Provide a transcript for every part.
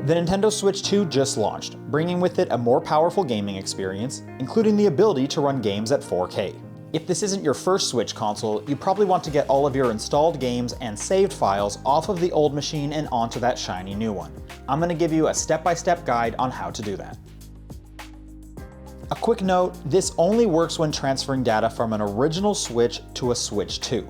The Nintendo Switch 2 just launched, bringing with it a more powerful gaming experience, including the ability to run games at 4K. If this isn't your first Switch console, you probably want to get all of your installed games and saved files off of the old machine and onto that shiny new one. I'm going to give you a step-by-step guide on how to do that. A quick note, this only works when transferring data from an original Switch to a Switch 2.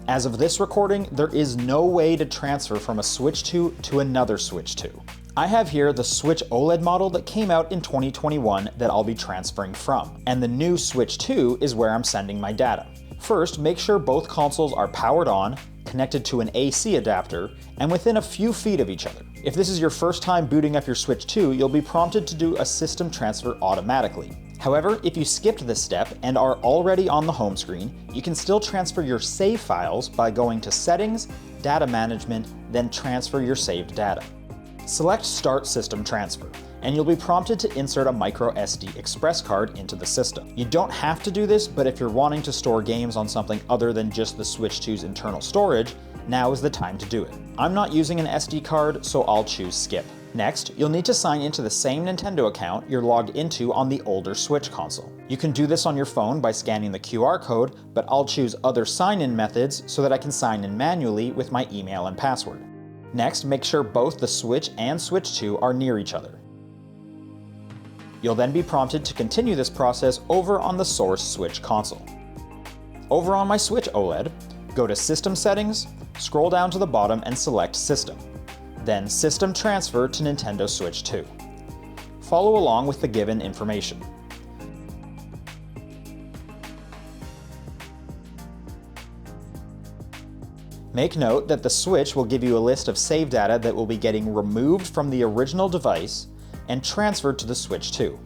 As of this recording, there is no way to transfer from a Switch 2 to another Switch 2. I have here the Switch OLED model that came out in 2021 that I'll be transferring from, and the new Switch 2 is where I'm sending my data. First, make sure both consoles are powered on, connected to an AC adapter, and within a few feet of each other. If this is your first time booting up your Switch 2, you'll be prompted to do a system transfer automatically. However, if you skipped this step and are already on the home screen, you can still transfer your save files by going to Settings, Data Management, then Transfer your saved data. Select Start System Transfer, and you'll be prompted to insert a microSD express card into the system. You don't have to do this, but if you're wanting to store games on something other than just the Switch 2's internal storage, now is the time to do it. I'm not using an SD card, so I'll choose Skip. Next, you'll need to sign into the same Nintendo account you're logged into on the older Switch console. You can do this on your phone by scanning the QR code, but I'll choose other sign-in methods so that I can sign in manually with my email and password. Next, make sure both the Switch and Switch 2 are near each other. You'll then be prompted to continue this process over on the source Switch console. Over on my Switch OLED, go to System Settings, scroll down to the bottom and select System. Then System Transfer to Nintendo Switch 2. Follow along with the given information. Make note that the Switch will give you a list of save data that will be getting removed from the original device and transferred to the Switch 2.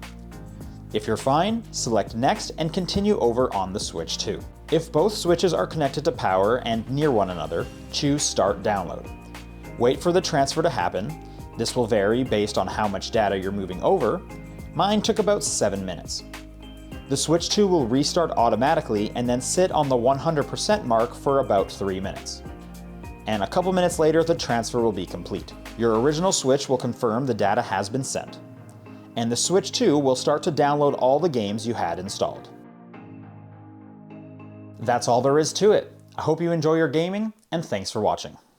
If you're fine, select Next and continue over on the Switch 2. If both switches are connected to power and near one another, choose Start Download. Wait for the transfer to happen. This will vary based on how much data you're moving over. Mine took about 7 minutes. The Switch 2 will restart automatically and then sit on the 100% mark for about 3 minutes. And a couple minutes later, the transfer will be complete. Your original Switch will confirm the data has been sent, and the Switch 2 will start to download all the games you had installed. That's all there is to it. I hope you enjoy your gaming, and thanks for watching.